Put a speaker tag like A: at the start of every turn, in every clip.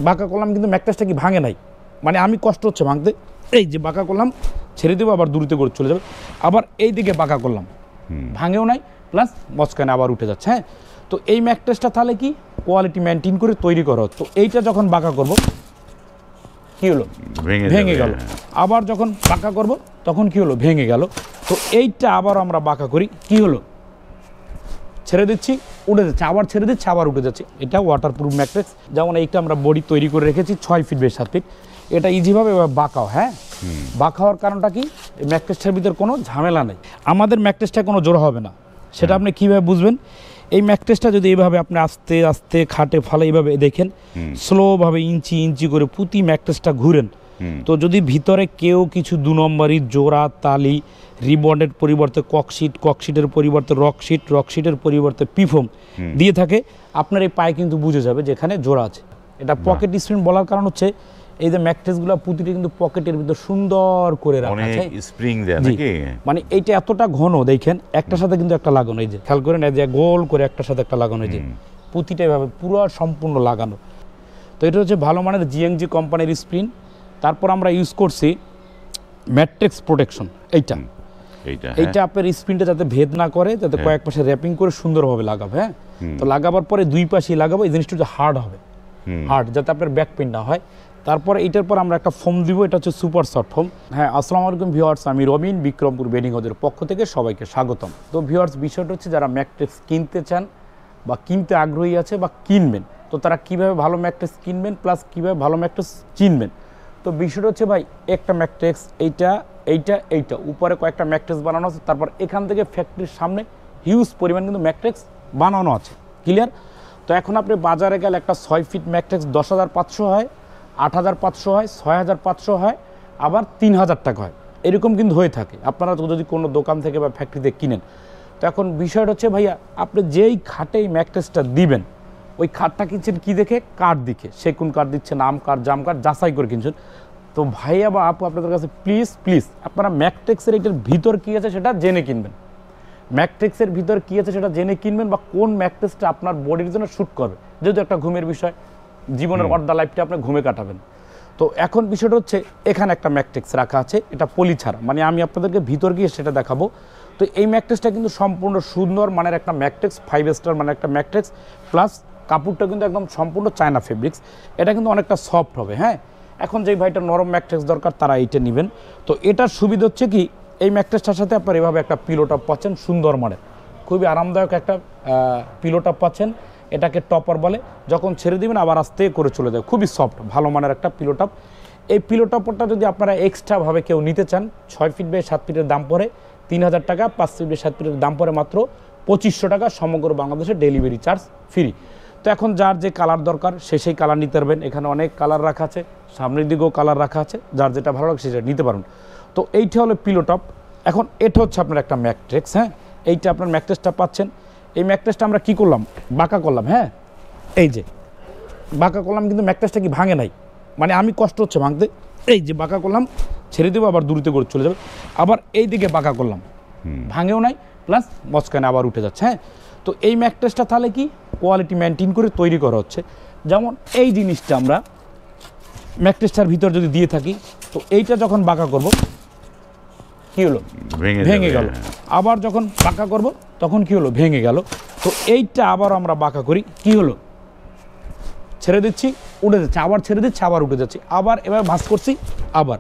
A: বাঁকা করলাম কিন্তু ম্যাট্রেসটা কি ভাঙে নাই, মানে আমি কষ্ট হচ্ছে ভাঙতে। এই যে বাঁকা করলাম, ছেড়ে দেবো, আবার দূরত্বে করে চলে যাবে। আবার এই দিকে বাঁকা করলাম, ভাঙেও নাই, প্লাস মচকানে আবার উঠে যাচ্ছে। হ্যাঁ, তো এই ম্যাট্রেসটা তাহলে কি কোয়ালিটি মেনটেন করে তৈরি করা হতো। এইটা যখন বাঁকা করব কি হলো, ভেঙে গেল। আবার যখন বাঁকা করব তখন কি হলো, ভেঙে গেল। তো এইটা আবার আমরা বাঁকা করি, কি হলো, ছেড়ে দিচ্ছি, উঠে যাচ্ছে, আবার ছেড়ে দিচ্ছি, আবার উঠে যাচ্ছে। এটা ওয়াটারপ্রুফ ম্যাট্রেস। যেমন এইটা আমরা বডি তৈরি করে রেখেছি 6 ফিট বাই 7 ফিট। এটা ইজিভাবে বাঁকাও। হ্যাঁ, বাঁকা হওয়ার কারণটা কি, ম্যাট্রেসটার ভিতরে কোনো ঝামেলা নেই। আমাদের ম্যাট্রেসটা কোনো জোড়া হবে না, সেটা আপনি কীভাবে বুঝবেন। এই ম্যাট্রেসটা যদি এইভাবে আপনি আস্তে আস্তে খাটে ফালে এইভাবে দেখেন, স্লোভাবে ইঞ্চি ইঞ্চি করে প্রতি ম্যাট্রেসটা ঘুরেন, তো যদি ভিতরে কেউ কিছু 2 নম্বরই জোড়া তালি, রিবন্ডের পরিবর্তে ককশিট, ককশিটের পরিবর্তে রকশিট, রকশিটের পরিবর্তে পিফোম দিয়ে থাকে, আপনার এই পায়ে কিন্তু বুঝে যাবে যেখানে জোড়া আছে। এটা পকেট স্প্রিং বলার কারণ হচ্ছে এই যে ম্যাট্রেসগুলো প্রতিটি কিন্তু পকেটের ভিতর সুন্দর করে রাখা আছে,
B: স্প্রিং দেয়া নাকি,
A: মানে এইটা এতটা ঘন দেখেন, একটার সাথে কিন্তু একটা লাগানো, এই যে খেয়াল করেন, এই যে গোল করে একটার সাথে একটা লাগানো, এই যে প্রতিটা এভাবে পুরো সম্পূর্ণ লাগানো। তো এটা হচ্ছে ভালো মানের জিএনজি কোম্পানির স্প্রিং। তারপর আমরা ইউজ করছি ম্যাট্রিক্স প্রোটেকশন। এইটা আপনার স্প্রিনটা যাতে ভেদ না করে, যাতে কয়েক পাশে র্যাপিং করে সুন্দরভাবে লাগাবে। হ্যাঁ, তো লাগাবার পরে 2 পাশেই লাগাবো, এই জিনিসটা হার্ড হবে, হার্ড, যাতে আপনার ব্যাক পেন না হয়। তারপর এইটার পর আমরা একটা ফোম দিব, এটা হচ্ছে সুপার সফট ফোম। হ্যাঁ, আসসালামু আলাইকুম ভিউয়ার্স, আমি রবিন বিক্রমপুর বেডিং হাউসের পক্ষ থেকে সবাইকে স্বাগতম। তো ভিউয়ার্স, বিষয়টা হচ্ছে যারা ম্যাট্রেস কিনতে চান বা কিনতে আগ্রহী আছে বা কিনবেন, তো তারা কীভাবে ভালো ম্যাট্রেস কিনবেন, প্লাস কীভাবে ভালো ম্যাট্রেস চিনবেন। তো বিষয়টা হচ্ছে ভাই, একটা ম্যাট্রেস এইটা উপরে কয়েকটা ম্যাট্রেস বানানো আছে, তারপর এখান থেকে ফ্যাক্টরির সামনে হিউজ পরিমাণ কিন্তু ম্যাট্রেস বানানো আছে, ক্লিয়ার। তো এখন আপনি বাজারে গেলে একটা 6 ফিট ম্যাট্রেস 10,500 হয়, 8,500 হয়, 6,500 হয়, আবার 3,000 টাকা হয়, এরকম কিন্তু হয়ে থাকে আপনারা যদি কোনো দোকান থেকে বা ফ্যাক্টরিতে কিনেন। তো এখন বিষয়টা হচ্ছে ভাইয়া, আপনি যেই খাটে এই ম্যাট্রেসটা দিবেন, ওই খাটটা কিনছেন কী দেখে, কাঠ দেখে, সেগুন কাঠ দিচ্ছেন, আম কাঠ, জাম কাঠ যাচাই করে কিনছেন। তো ভাইয়া বা আপু, আপনাদের কাছে প্লিজ আপনারা ম্যাট্রেক্সের এটার ভিতর কী আছে সেটা জেনে কিনবেন। ম্যাট্রেক্সের ভিতর কী আছে সেটা জেনে কিনবেন, বা কোন ম্যাট্রেসটা আপনার বডির জন্য শ্যুট করবে, যেহেতু একটা ঘুমের বিষয়, জীবনের অর্ধা লাইফটা আপনি ঘুমে কাটাবেন। তো এখন বিষয়টা হচ্ছে, এখানে একটা ম্যাট্রেক্স রাখা আছে, এটা পলি ছাড়া, মানে আমি আপনাদেরকে ভিতর গিয়ে সেটা দেখাবো। তো এই ম্যাট্রেসটা কিন্তু সম্পূর্ণ সুন্দর মানের একটা ম্যাট্রেক্স, 5 স্টার মানের একটা ম্যাট্রেক্স, প্লাস কাপড়টা কিন্তু একদম সম্পূর্ণ চায়না ফেব্রিক্স। এটা কিন্তু অনেকটা সফট হবে। হ্যাঁ, এখন যেই ভাইটা নরম ম্যাট্রেস দরকার তারা এইটা নেবেন। তো এটার সুবিধা হচ্ছে কি, এই ম্যাট্রেসটার সাথে আপনার এভাবে একটা পিলোটপ পাচ্ছেন, সুন্দর মানের, খুবই আরামদায়ক একটা পিলোটপ পাচ্ছেন। এটাকে টপার বলে, যখন ছেড়ে দিবেন আবার আস্তে করে চলে যায়, খুবই সফট ভালো মানের একটা পিলোটপ। এই পিলোটপটা যদি আপনারা এক্সট্রাভাবে কেউ নিতে চান, 6 ফিট বাই 7 ফিটের দাম পড়ে 3,000 টাকা, 5 ফিট বাই 7 ফিটের দাম পড়ে মাত্র 2500 টাকা, সমগ্র বাংলাদেশে ডেলিভারি চার্জ ফ্রি। তো এখন যার যে কালার দরকার সে সেই কালার নিতে পারবেন, এখানে অনেক কালার রাখা আছে, সামনের দিকেও কালার রাখা আছে, যার যেটা ভালো লাগে সেটা নিতে পারবেন। তো এইটা হলো পিলোটপ। এখন এটা হচ্ছে আপনার একটা ম্যাট্রেক্স। হ্যাঁ, এইটা আপনার ম্যাট্রেসটা পাচ্ছেন। এই ম্যাট্রেসটা আমরা কী করলাম, বাঁকা করলাম। হ্যাঁ, এই যে বাঁকা করলাম কিন্তু ম্যাট্রেসটা কি ভাঙে নাই, মানে আমি কষ্ট হচ্ছে ভাঙতে। এই যে বাঁকা করলাম, ছেড়ে দেবো, আবার দূরত্বে করে চলে যাবে। আবার এই দিকে বাঁকা করলাম, ভাঙেও নাই, প্লাস মচকানে আবার উঠে যাচ্ছে। হ্যাঁ, তো এই ম্যাট্রেসটা তাহলে কি কোয়ালিটি মেনটেন করে তৈরি করা হচ্ছে। যেমন এই জিনিসটা আমরা ম্যাট্রেসটার ভিতর যদি দিয়ে থাকি, তো এইটা যখন বাঁকা করব কি হলো, ভেঙে গেল। আবার যখন বাঁকা করব তখন কি হলো, ভেঙে গেল। তো এইটা আবার আমরা বাঁকা করি, কি হলো, ছেড়ে দিচ্ছি, উঠে যাচ্ছে, আবার ছেড়ে দিচ্ছি, আবার উঠে যাচ্ছে, আবার এবার ভাঁজ করছি, আবার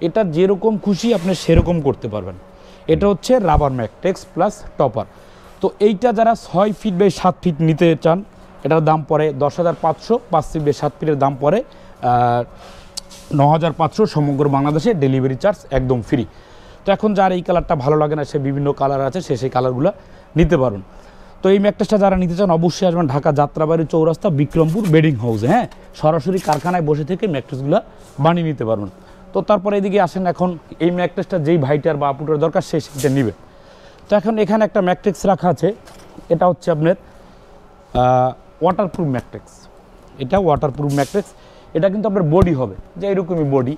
A: এটা যেরকম খুশি আপনি সেরকম করতে পারবেন। এটা হচ্ছে রাবার ম্যাট্রেক্স প্লাস টপার। তো এইটা যারা 6 ফিট বাই 7 ফিট নিতে চান, এটার দাম পড়ে 10,500, 5 ফিট বাই 7 ফিটের দাম পড়ে 9,500, সমগ্র বাংলাদেশে ডেলিভারি চার্জ একদম ফ্রি। তো এখন যার এই কালারটা ভালো লাগে না, সে বিভিন্ন কালার আছে, সে সেই কালারগুলো নিতে পারুন। তো এই ম্যাট্রেসটা যারা নিতে চান অবশ্যই আসবেন ঢাকা যাত্রাবাড়ি চৌরাস্তা বিক্রমপুর বেডিং হাউসে। হ্যাঁ, সরাসরি কারখানায় বসে থেকে ম্যাট্রেসগুলো বানিয়ে নিতে পারবেন। তো তারপরে এদিকে আসেন, এখন এই ম্যাট্রেসটা যেই ভাইটার বা আপুটার দরকার সে সেটা নেবে। তো এখন এখানে একটা ম্যাট্রেক্স রাখা আছে, এটা হচ্ছে আপনার ওয়াটারপ্রুফ ম্যাট্রেক্স। এটা ওয়াটারপ্রুফ ম্যাট্রেক্স, এটা কিন্তু আপনার বডি হবে যে এরকমই বডি,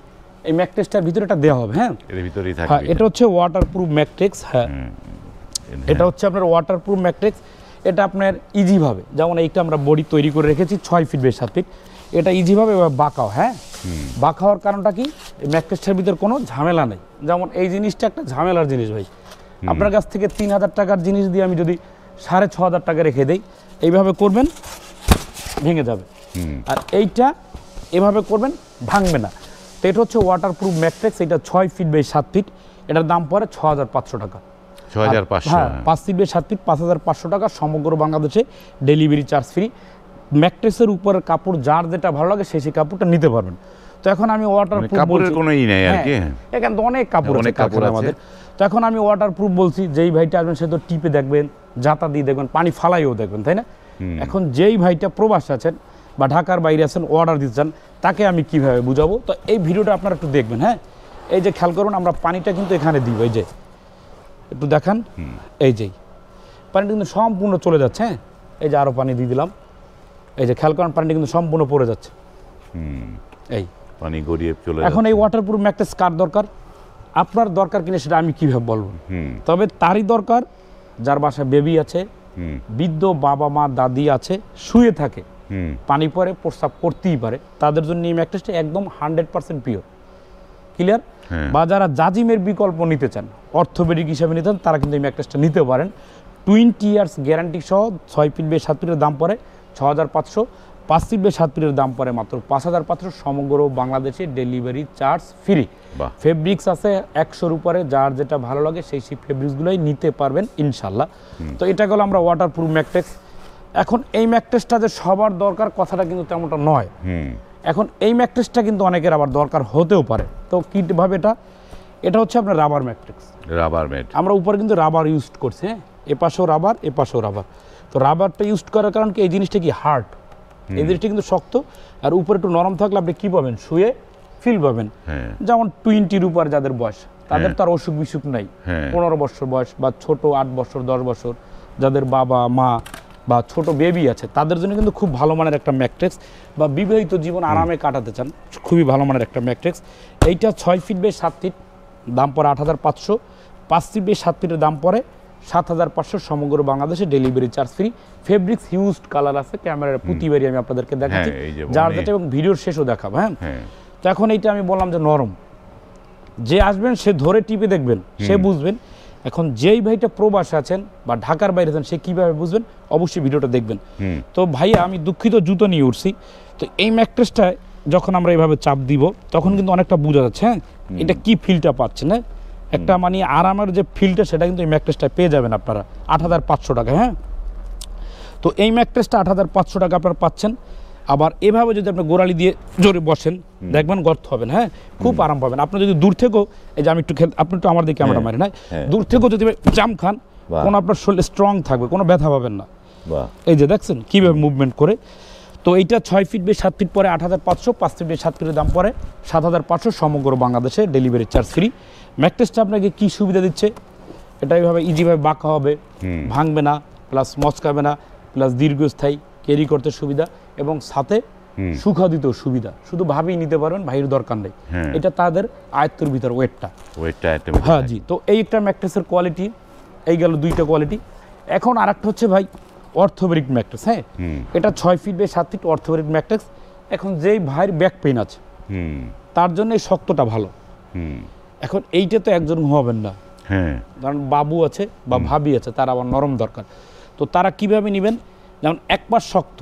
A: এই ম্যাট্রেসটার ভিতরে এটা দেওয়া হবে। হ্যাঁ,
B: এর ভিতরেই থাকবে।
A: হ্যাঁ, এটা হচ্ছে ওয়াটারপ্রুফ ম্যাট্রেক্স। হ্যাঁ, এটা হচ্ছে আপনার ওয়াটারপ্রুফ ম্যাট্রেক্স। এটা আপনার ইজিভাবে, যেমন এইটা আমরা বডি তৈরি করে রেখেছি 6 ফিট বাই 7 ফিট, এটা ইজিভাবে বাঁকাও, হ্যাঁ বাঁকা হওয়ার কারণটা কি, এই ম্যাট্রেসটার ভিতরে কোনো ঝামেলা নেই। যেমন এই জিনিসটা একটা ঝামেলার জিনিস ভাই, আপনার কাছ থেকে 3000 টাকার জিনিস দিয়ে আমি যদি 6500 টাকা রেখে দেই, এইভাবে করবেন ভেঙে যাবে, আর এইটা এভাবে করবেন ভাঙবে না। তো এটা হচ্ছে ওয়াটারপ্রুফ ম্যাট্রেস, এটা 6 ফিট বাই 7 ফিট, এটার দাম পড়ে 6500 টাকা।
B: 6500,
A: হ্যাঁ 5 ফিট বাই 7 ফিট 5500 টাকা, সমগ্র বাংলাদেশে ডেলিভারি চার্জ ফ্রি। ম্যাট্রেসের উপরের কাপড় যার যেটা ভালো লাগে সেই কাপড়টা নিতে পারবেন। তো এখন আমি ওয়াটারপ্রুফ
B: কাপড়ের কোনো ই নাই আর কি,
A: এখানে তো অনেক কাপড় আছে আমাদের। তো এখন আমি ওয়াটারপ্রুফ বলছি, যেই ভাইটা আসবেন সে তো টিপে দেখবেন, জাতা দিয়ে দেখবেন, পানি ফালাইও দেখবেন, তাই না? এখন যেই ভাইটা প্রবাসে আছেন বা ঢাকার বাইরে আছেন, অর্ডার দিতে চান, তাকে আমি কিভাবে বুঝাবো, তো এই ভিডিওটা আপনারা একটু দেখবেন। হ্যাঁ এই যে খেয়াল করুন, আমরা পানিটা কিন্তু এখানে দিব, এই যে একটু দেখান, এই যে পানিটা কিন্তু সম্পূর্ণ চলে যাচ্ছে। হ্যাঁ এই যে আরও পানি দিয়ে দিলাম, এই যে খেয়াল করেন পানিটা কিন্তু সম্পূর্ণ পড়ে যাচ্ছে, এই
B: পানি গড়িয়ে চলে।
A: এখন এই ওয়াটারপ্রুফ ম্যাট্রেস কার দরকার? আপনার দরকার কিনা সেটা আমি কিভাবে বলবো, তবে তারই দরকার যার বাসায় বেবি আছে, বৃদ্ধ বাবা মা দাদি আছে, শুয়ে থাকে, পানি পরে প্রস্রাব করতেই পারে, তাদের জন্য এই ম্যাট্রেসটা একদম 100% পিওর, ক্লিয়ার। বা যারা জাজিমের বিকল্প নিতে চান, অর্থোপেডিক হিসাবে নিতে চান, তারা কিন্তু এই ম্যাট্রেসটা নিতে পারেন। 20 ইয়ার্স গ্যারান্টি সহ 6 ফিট বাই 7 ফিটের দাম পড়ে 6500, 5 ফিট বাই 7 ফিটের দাম পড়ে মাত্র 5500, সমগ্র বাংলাদেশে ডেলিভারি চার্জ ফ্রি। ফেব্রিক্স আছে 100-র উপরে, যার যেটা ভালো লাগে সেই ফেব্রিক্সগুলোই নিতে পারবেন ইনশাল্লাহ। তো এটা গেল আমরা ওয়াটারপ্রুফ ম্যাট্রেস। এখন এই ম্যাট্রেসটা যে সবার দরকার কথাটা কিন্তু তেমনটা নয়। এখন এই ম্যাট্রেসটা কিন্তু অনেকের আবার দরকার হতেও পারে। তো কীভাবে এটা হচ্ছে আপনার রাবার ম্যাট্রেস,
B: রাবার ম্যাট,
A: আমরা উপরে কিন্তু রাবার ইউজ করছি, হ্যাঁ এপাশেও রাবার এপাশেও রাবার। তো রাবারটা ইউজ করার কারণ কি, এই জিনিসটা কি হার্ড, এই জিনিসটা কিন্তু শক্ত, আর উপরে একটু নরম থাকলে আপনি কী পাবেন, শুয়ে ফিল পাবেন। যেমন 20-র উপর যাদের বয়স, তাদের তো আর অসুখ বিসুখ নাই, 15 বছর বয়স বা ছোট 8 বছর 10 বছর যাদের বাবা মা বা ছোট বেবি আছে, তাদের জন্য কিন্তু খুব ভালো মানের একটা ম্যাট্রেস, বা বিবাহিত জীবন আরামে কাটাতে চান, খুবই ভালো মানের একটা ম্যাট্রেস। এইটা 6 ফিট বাই 7 ফিট, দাম পড়ে 8500, 5 ফিট বাই 7 ফিটের দাম পড়ে 7500, সমগ্র বাংলাদেশে ডেলিভারি চার্জ ফ্রি। ফেব্রিক্স হিউজড কালার আছে, ক্যামেরার প্রতিবারই আমি আপনাদেরকে দেখাচ্ছি, যার যেটা, এবং ভিডিওর শেষও দেখাবো। হ্যাঁ তো এখন এইটা আমি বললাম যে নরম, যে আসবেন সে ধরে টিপে দেখবেন, সে বুঝবেন। এখন যেই ভাইটা প্রবাসে আছেন বা ঢাকার বাইরে আছেন, সে কীভাবে বুঝবেন, অবশ্যই ভিডিওটা দেখবেন। তো ভাইয়া আমি দুঃখিত, জুতো নিয়ে উঠছি। তো এই ম্যাট্রেসটায় যখন আমরা এইভাবে চাপ দিব, তখন কিন্তু অনেকটা বোঝা যাচ্ছে, হ্যাঁ এটা কি ফিলটা পাচ্ছেন, হ্যাঁ একটা মানে আরামের যে ফিলটা, সেটা কিন্তু এই ম্যাট্রেসটা পেয়ে যাবেন আপনারা 8500 টাকা। হ্যাঁ তো এই ম্যাট্রেসটা 8500 টাকা আপনারা পাচ্ছেন। আবার এভাবে যদি আপনি গোড়ালি দিয়ে জোরে বসেন, দেখবেন গর্ত হবেন, হ্যাঁ খুব আরাম পাবেন। আপনি যদি দূর থেকেও, এই যে আমি একটু আপনি একটু আমার দিকে ক্যামেরা মারেন, দূর থেকেও যদি জাম খান, কোনো আপনার শরীরে স্ট্রং থাকবে, কোনো ব্যথা পাবেন না। এই যে দেখছেন কীভাবে মুভমেন্ট করে। তো এইটা 6 ফিট বাই 7 ফিট পরে 8500, 5 ফিট বাই 7 ফিটের দাম পরে 7500, সমগ্র বাংলাদেশে ডেলিভারি চার্জ ফ্রি। ম্যাট্রেসটা আপনাকে কী সুবিধা দিচ্ছে, এটা এইভাবে ইজিভাবে বাঁকা হবে, ভাঙবে না, প্লাস মচকাবে না, প্লাস দীর্ঘস্থায়ী ক্যারি করতে সুবিধা, এবং সাথে সুখাদিতেও সুবিধা। শুধু ভাবেই নিতে পারবেন, ভাইয়ের দরকার নেই, এটা তাদের আয়ত্তের ভিতর ওয়েটটা। হ্যাঁ জি। তো এই একটা ম্যাট্রেসের কোয়ালিটি, এই গেল 2টা কোয়ালিটি। এখন আর একটা হচ্ছে ভাই অর্থোপেডিক ম্যাট্রেস। হ্যাঁ এটা 6 feet by 7 feet orthopaedic mattress. এখন যেই ভাইয়ের ব্যাক পেইন আছে, তার জন্য এই শক্তটা ভালো। এখন এইটা তো একজন ঘুমাবেন না, কারণ বাবু আছে বা ভাবি আছে, তার আবার নরম দরকার। তো তারা কিভাবে নেবেন, যেমন এক পাশ শক্ত,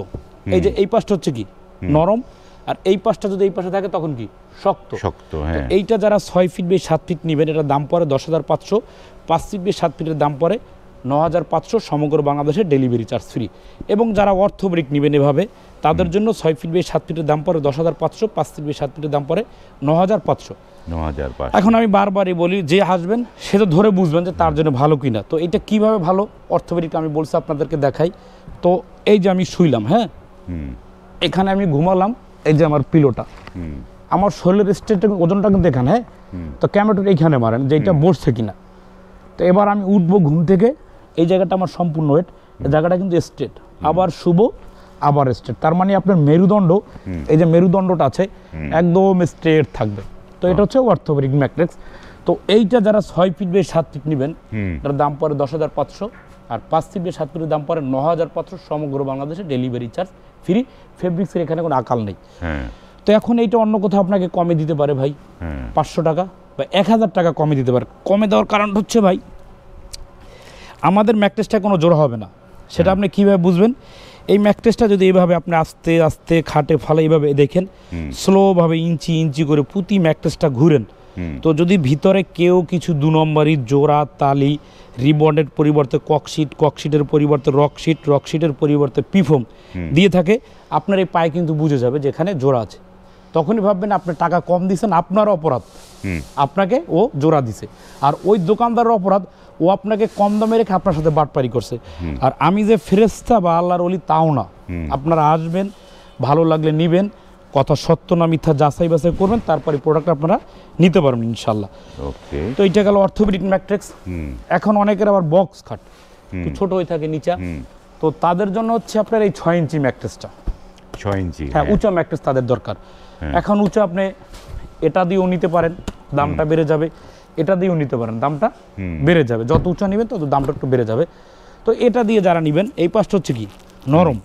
A: এই যে এই পাশটা হচ্ছে কি নরম, আর এই পাশটা যদি এই পাশে থাকে তখন কি শক্ত। এইটা যারা 6 ফিট বাই 7 ফিট নেবেন, এটা দাম পড়ে 10500, 5 ফিট বাই 7 ফিটের দাম পড়ে 9500, সমগ্র বাংলাদেশে ডেলিভারি চার্জ ফ্রি। এবং যারা অর্থোপেডিক নেবেন এভাবে, তাদের জন্য 6 ফিট বাই 7 ফিটের দাম পড়ে 10500, 5 ফিট বাই 7 ফিটের দাম পড়ে 9500। এখন আমি বারবারই বলি, যে আসবেন সে তো ধরে বুঝবেন যে তার জন্য ভালো কিনা। তো এটা কিভাবে ভালো অর্থোপেডিক আমি বলছি আপনাদেরকে দেখাই। তো এই যে আমি শুইলাম, হ্যাঁ এখানে আমি ঘুমালাম, এই যে আমার পিলোটা, আমার শরীরের স্টেটের ওজনটা কিন্তু এখানে, হ্যাঁ তো ক্যামেরাটা এইখানে মারেন যে এটা বসছে কিনা। তো এবার আমি উঠবো ঘুম থেকে, এই জায়গাটা আমার সম্পূর্ণ ওয়েট, এই জায়গাটা কিন্তু স্ট্রেট, আবার শুভ আবার স্ট্রেট, তার মানে আপনার মেরুদণ্ড, এই যে মেরুদণ্ডটা আছে একদম স্ট্রেট থাকবে। তো এটা হচ্ছে অর্থোপেডিক ম্যাট্রেস। তো এইটা যারা 6 ফিট বাই 7 ফিট নেবেন, এটার দাম পড়ে 10500, আর 5 ফিট বাই 7 ফিটের দাম পড়ে 9500, সমগ্র বাংলাদেশে ডেলিভারি চার্জ ফ্রি, ফেব্রিক্সের এখানে কোনো আকাল নেই।
B: হ্যাঁ
A: তো এখন এইটা অন্য কোথাও আপনাকে কমে দিতে পারে ভাই,
B: হ্যাঁ
A: 500 টাকা বা 1000 টাকা কমে দিতে পারে। কমে দেওয়ার কারণ হচ্ছে ভাই আমাদের ম্যাট্রেসটা কোনো জোড়া হবে না, সেটা আপনি কীভাবে বুঝবেন? এই ম্যাট্রেসটা যদি এইভাবে আপনি আস্তে আস্তে খাটে ফালে এইভাবে দেখেন, স্লোভাবে ইঞ্চি ইঞ্চি করে প্রতি ম্যাট্রেসটা ঘুরেন, তো যদি ভিতরে কেউ কিছু 2 নম্বরই জোড়া তালি, রিবন্ডের পরিবর্তে ককশিট, ককশিটের পরিবর্তে রকশিট, রকশিটের পরিবর্তে পিফোম দিয়ে থাকে, আপনার এই পায়ে কিন্তু বুঝে যাবে যে এখানে জোড়া আছে। তখনই ভাববেন আপনি টাকা কম দিয়েছেন, আপনার অপরাধ, আপনাকে ও জোড়া দিছে। আর ওই দোকানদারের অপরাধ, ও আপনাকে কম দামে রেখে আপনার সাথে বাটপারি করছে। আর আমি যে ফেরেশতা বা আল্লাহর ওলি তাও না, আপনারা আসবেন, ভালো লাগলে নেবেন, কথা সত্য না মিথ্যা যাচাই বাছাই করবেন, তারপরে প্রোডাক্ট আপনারা নিতে পারবেন ইনশাল্লাহ।
B: ওকে।
A: তো এইটা গেল অর্থোপেডিক ম্যাট্রেক্স। এখন অনেকের আবার বক্স খাট একটু ছোট হয়ে থাকে নিচা, তো তাদের জন্য হচ্ছে আপনার এই 6 ইঞ্চি ম্যাট্রেসটা,
B: 6 ইঞ্চি,
A: হ্যাঁ উঁচা ম্যাট্রেস তাদের দরকার। এখন উঁচা আপনি এটা দিয়েও নিতে পারেন, দামটা বেড়ে যাবে, এটা দিয়েও নিতে পারেন, দামটা বেড়ে যাবে, যত উঁচা নেবেন তত দামটা একটু বেড়ে যাবে। তো এটা দিয়ে যারা নেবেন, এই পাশটা হচ্ছে কি নরম,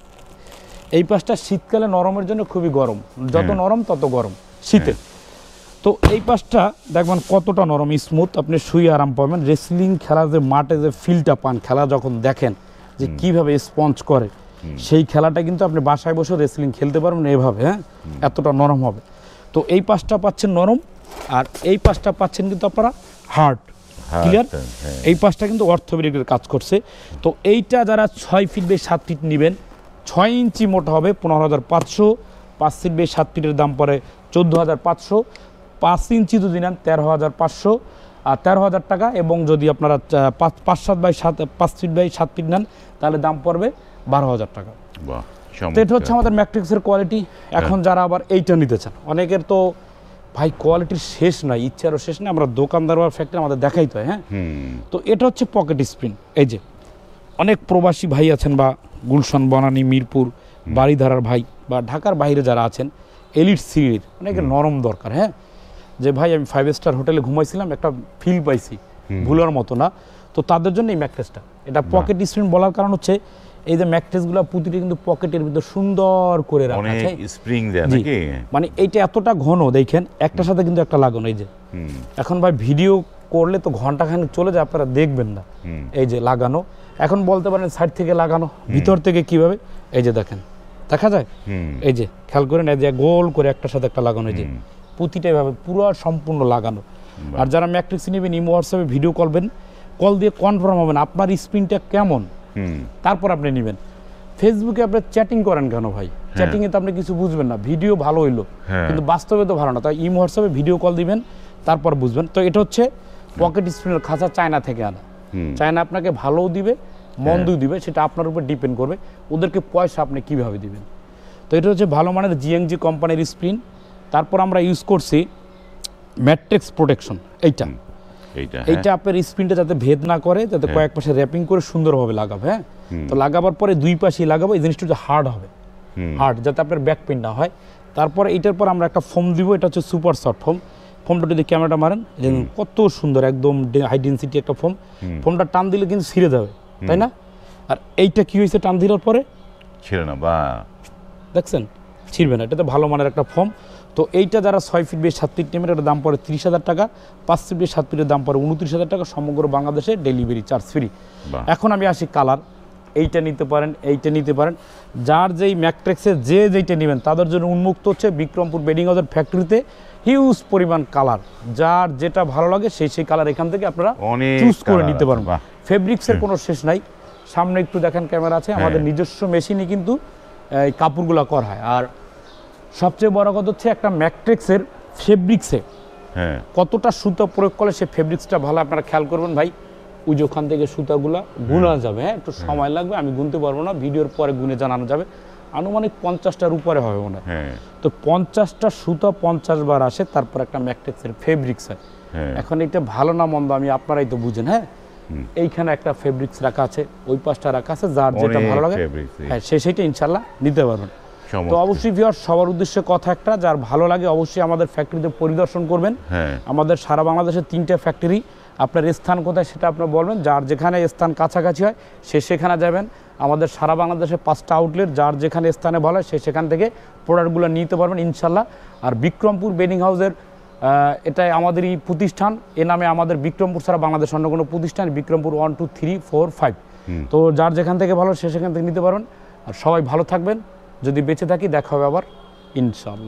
A: এই পাশটা শীতকালে নরমের জন্য খুবই গরম, যত নরম তত গরম শীতে। তো এই পাশটা দেখবেন কতটা নরম স্মুথ, আপনি শুয়ে আরাম পাবেন। রেসলিং খেলা যে মাঠে যে ফিলটা পান, খেলা যখন দেখেন যে কিভাবে স্পঞ্জ করে, সেই খেলাটা কিন্তু আপনি বাসায় বসে রেসলিং খেলতে পারবেন এভাবে, হ্যাঁ এতটা নরম হবে। তো এই পাশটা পাচ্ছেন নরম, আর এই পাশটা পাচ্ছেন কিন্তু আপনারা হার্ড, ক্লিয়ার। এই পাশটা কিন্তু অর্থোপেডিকের কাজ করছে। তো এইটা যারা 6 ফিট বাই 7 ফিট নেবেন, 6 ইঞ্চি মোটা হবে 15,500, 5 ফিট বাই 7 ফিটের দাম পড়ে 14,500, 5 ইঞ্চি যদি নেন 13,500 আর 13,000 টাকা, এবং যদি আপনারা 5 ফিট বাই 7 ফিট নেন তাহলে দাম পড়বে 12,000 টাকা।
B: বাহ,
A: তো এটা হচ্ছে আমাদের ম্যাট্রিক্সের কোয়ালিটি। এখন যারা আবার এইটা নিতে চান, অনেকের তো ভাই কোয়ালিটির শেষ নাই, ইচ্ছারও শেষ নাই, আমরা দোকানদার বা ফ্যাক্টরি আমাদের দেখাইতে হয়, হ্যাঁ। তো এটা হচ্ছে পকেট স্প্রিং। এই যে অনেক প্রবাসী ভাই আছেন, বা গুলশান, বনানী, মিরপুর, বাড়িধারার ভাই, বা ঢাকার বাইরে যারা আছেন, এলিট সিরির অনেকের নরম দরকার, হ্যাঁ, যে ভাই আমি 5 স্টার হোটেলে ঘুমাইছিলাম, একটা ফিল পাইছি, ভুলার মতো না। তো তাদের জন্য এই ম্যাট্রেসটা, এটা পকেট স্প্রিং বলার কারণ হচ্ছে এই যে ম্যাট্রেসগুলো প্রতিটি কিন্তু পকেটের ভিতর সুন্দর করে রাখা আছে,
B: অনেক স্প্রিং দেয় নাকি?
A: মানে এইটা এতটা ঘন দেখেন, একটার সাথে কিন্তু একটা লাগানো। এই যে এখন ভাই ভিডিও করলে তো ঘন্টাখানেক চলে যায়, আপনারা দেখবেন না। এই যে লাগানো, এখন বলতে পারেন সাইড থেকে লাগানো, ভিতর থেকে কিভাবে, এই যে দেখেন দেখা যায়, এই যে খেয়াল করেন, এই যে গোল করে একটার সাথে একটা লাগানো, এই যে প্রতিটা এভাবে পুরো সম্পূর্ণ লাগানো। আর যারা ম্যাট্রিক্স নেবেন, ইমো হোয়াটসঅ্যাপে ভিডিও কল দিয়ে কনফার্ম হবেন আপনার স্ক্রিনটা কেমন, তারপর আপনি নেবেন। ফেসবুকে আপনি চ্যাটিং করেন কেন ভাই? চ্যাটিংয়ে তো আপনি কিছু বুঝবেন না, ভিডিও ভালো হইলো কিন্তু বাস্তবে তো ভালো না, তাই ইমো হোয়াটসঅ্যাপে ভিডিও কল দিবেন, তারপর বুঝবেন। তো এটা হচ্ছে পকেট স্ক্রিনের খাঁচা, চায়না থেকে আনা। চায়না আপনাকে ভালোও দিবে, মন্দও দিবে, সেটা আপনার উপর ডিপেন্ড করবে, ওদেরকে পয়সা আপনি কিভাবে দিবেন। তো এটা হচ্ছে ভালো মানের জিএনজি কোম্পানির স্ক্রিন। তারপর আমরা ইউজ করছি ম্যাট্রিক্স প্রোটেকশন, এইটা আপনার স্ক্রিনটা যাতে ভেদ না করে, যাতে কয়েক পাশে র্যাপিং করে সুন্দরভাবে লাগাবে, হ্যাঁ। তো লাগাবার পরে 2 পাশেই লাগাবো, এই জিনিসটা হার্ড হবে, হার্ড, যাতে আপনার ব্যাক পেন না হয়। তারপরে এইটার পর আমরা একটা ফোম দিব, এটা হচ্ছে সুপার সফট ফোম। ফোমটা যদি ক্যামেরাটা মারেন, কত সুন্দর, একদম হাই ডেন্সিটি একটা ফোম। ফোমটা টান দিলে কিন্তু ছিঁড়ে যাবে, তাই না? আর এইটা কি হয়েছে, টান দেওয়ার পরে
B: ছিঁড়ে না, বা
A: দেখছেন ছিঁড়বে না, এটা তো ভালো মানের একটা ফোম। তো এইটা যারা 6 ফিট বাই 7 ফিট নেবেন, এটার দাম পড়ে 30,000 টাকা, 5 ফিট বাই 7 ফিটের দাম পড়ে 29,000 টাকা, সমগ্র বাংলাদেশে ডেলিভারি চার্জ ফ্রি। এখন আমি আসি কালার, এইটা নিতে পারেন, এইটা নিতে পারেন, যার যেই ম্যাট্রিক্সে যেইটা নেবেন তাদের জন্য উন্মুক্ত হচ্ছে বিক্রমপুর বেডিং হাউসের ফ্যাক্টরিতে হিউজ পরিমাণ কালার, যার যেটা ভালো লাগে সেই কালার এখান থেকে আপনারা চুজ করে নিতে পারেন। ফেব্রিক্সের কোনো শেষ নাই। সামনে একটু দেখেন, ক্যামেরা আছে, আমাদের নিজস্ব মেশিনে কিন্তু এই কাপড়গুলো করা হয়। আর সবচেয়ে বড় কথা হচ্ছে একটা ম্যাট্রিক্সের ফেব্রিক্সে কতটা সুতা প্রয়োগ করলে সে ফেব্রিক্সটা ভালো, আপনারা খেয়াল করবেন ভাই। ওই যে ওখান থেকে সুতাগুলা গুনা যাবে, হ্যাঁ, একটু সময় লাগবে, আমি গুনতে পারবো না, ভিডিওর পরে গুনে জানানো যাবে, আনুমানিক 50টার উপরে হবে মনে হয়। তো 50টা সুতা 50 বার আসে, তারপর একটা ম্যাট্রিক্সের ফেব্রিক্স হয়। এখন এটা ভালো না মন্দ আমি আপনারাই তো বুঝেন, হ্যাঁ। এইখানে একটা ফেব্রিক্স রাখা আছে, ওই পাশটা রাখা আছে, যার যেটা ভালো লাগে, হ্যাঁ, সেইটা ইনশাল্লাহ নিতে পারবেন। তো অবশ্যই ভিউয়ার্স, সবার উদ্দেশ্যে কথা একটা, যার ভালো লাগে অবশ্যই আমাদের ফ্যাক্টরিতে পরিদর্শন করবেন। আমাদের সারা বাংলাদেশে 3টে ফ্যাক্টরি, আপনার স্থান কোথায় সেটা আপনার বলবেন, যার যেখানে স্থান কাছাকাছি হয় সে সেখানে যাবেন। আমাদের সারা বাংলাদেশে 5টা আউটলেট, যার যেখানে স্থানে ভালো হয় সে সেখান থেকে প্রোডাক্টগুলো নিতে পারবেন ইনশাল্লাহ। আর বিক্রমপুর বেডিং হাউসের এটাই আমাদেরই প্রতিষ্ঠান, এ নামে আমাদের বিক্রমপুর ছাড়া বাংলাদেশ অন্য কোনো প্রতিষ্ঠান, বিক্রমপুর 1 2 3 4 5। তো যার যেখান থেকে ভালো সে সেখান থেকে নিতে পারবেন। আর সবাই ভালো থাকবেন, যদি বেঁচে থাকি দেখা হবে আবার ইনশাল্লাহ।